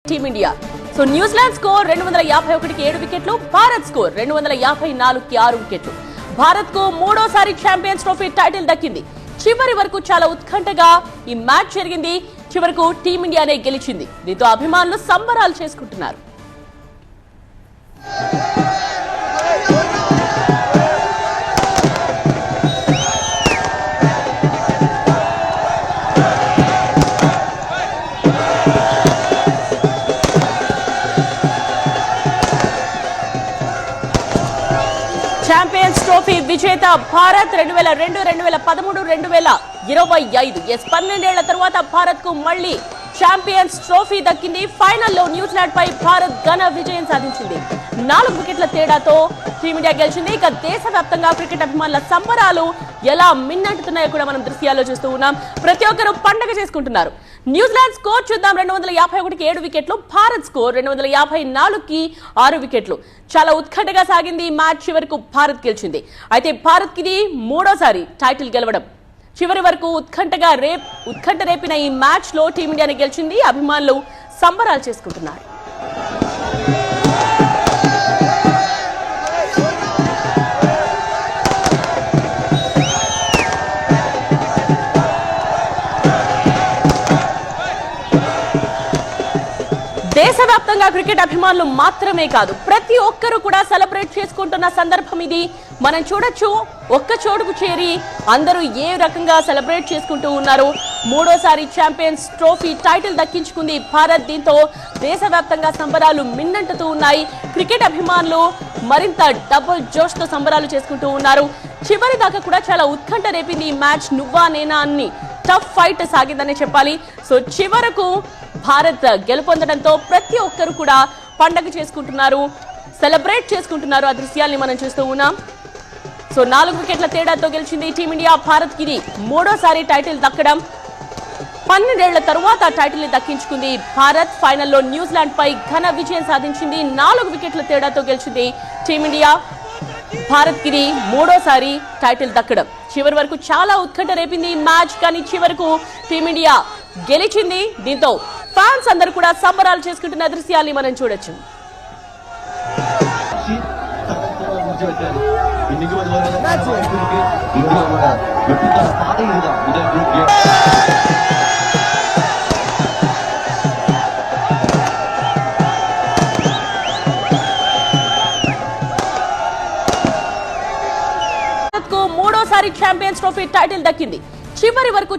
Team India. So New Zealand score 251కి 7 వికెట్లు, Bharat score 254కి 6 వికెట్లు. భారత్ కు మూడోసారి ఛాంపియన్స్ ట్రోఫీ టైటిల్ దక్కింది. చివరి వరకు చాలా ఉత్కంఠగా ఈ మ్యాచ్ జరిగింది. చివరకు టీమిండియానే గెలిచింది. దీంతో అభిమానులు సంబరాలు చేసుకుంటున్నారు. ఛాంపియన్స్ ట్రోఫీ విజేత భారత్ 2002, 2013, 2025 12 ఏళ్ల తర్వాత భారత్ కు మళ్లీ ఛాంపియన్స్ ట్రోఫీ దక్కింది. ఫైనల్లో న్యూజిలాండ్ పై భారత్ ఘన విజయం సాధించింది. 4 వికెట్ల తేడాతో టీమిండియా గెలిచింది. ఇక దేశవ్యాప్తంగా క్రికెట్ అభిమానుల సంబరాలు ఎలా మిన్నంటున్నాయో కూడా మనం దృశ్యాల్లో చూస్తూ ఉన్నాం. ప్రతి ఒక్కరూ పండగ చేసుకుంటున్నారు. న్యూజిలాండ్ స్కోర్ చూద్దాం. 251కి 7 వికెట్లు, భారత్ స్కోర్ 254కి 6 వికెట్లు. చాలా ఉత్కంఠగా సాగింది ఈ మ్యాచ్. చివరకు భారత్ గెలిచింది. అయితే భారత్ కి ఇది మూడోసారి టైటిల్ గెలవడం. చివరి వరకు ఉత్కంఠ రేపిన ఈ మ్యాచ్ లో టీమిండియాని గెలిచింది. అభిమానులు సంబరాలు చేసుకుంటున్నారు. దేశవ్యాప్తంగా క్రికెట్ అభిమానులు మాత్రమే కాదు, ప్రతి ఒక్కరూ కూడా సెలబ్రేట్ చేసుకుంటున్న సందర్భం ఇది. మనం చూడొచ్చు, ఒక్క చోటుకు చేరి అందరూ ఏ రకంగా సెలబ్రేట్ చేసుకుంటూ ఉన్నారు. మూడోసారి ఛాంపియన్స్ ట్రోఫీ టైటిల్ దక్కించుకుంది భారత్. దీంతో దేశవ్యాప్తంగా సంబరాలు మిన్నంటుతూ ఉన్నాయి. క్రికెట్ అభిమానులు మరింత డబుల్ జోష్ తో సంబరాలు చేసుకుంటూ ఉన్నారు. చివరి దాకా కూడా చాలా ఉత్కంఠ రేపింది ఈ మ్యాచ్. నువ్వా నేనా అన్ని టఫ్ ఫైట్ సాగిందని చెప్పాలి. సో చివరకు భారత్ గెలుపొందడంతో ప్రతి ఒక్కరు కూడా పండగ చేసుకుంటున్నారు, సెలబ్రేట్ చేసుకుంటున్నారు. ఆ దృశ్యాల్ని మనం చూస్తూ ఉన్నాం. సో 4 వికెట్ల తేడాతో గెలిచింది టీమిండియా. భారత్ కి మూడోసారి టైటిల్ దక్కడం. 12 ఏళ్ల తరువాత టైటిల్ ని దక్కించుకుంది భారత్. ఫైనల్లో న్యూజిలాండ్ పై ఘన విజయం సాధించింది. 4 వికెట్ల తేడాతో గెలిచింది టీమిండియా. భారత్ కి మూడోసారి టైటిల్ దక్కడం. చివరి వరకు చాలా ఉత్కంఠ రేపింది ఈ మ్యాచ్, కానీ చివరకు టీమిండియా గెలిచింది. దీంతో ఫ్యాన్స్ అందరూ కూడా సంబరాలు చేసుకుంటున్న దృశ్యాల్ని మనం చూడొచ్చు. మూడోసారి ఛాంపియన్స్ ట్రోఫీ టైటిల్ దక్కింది. చివరి వరకు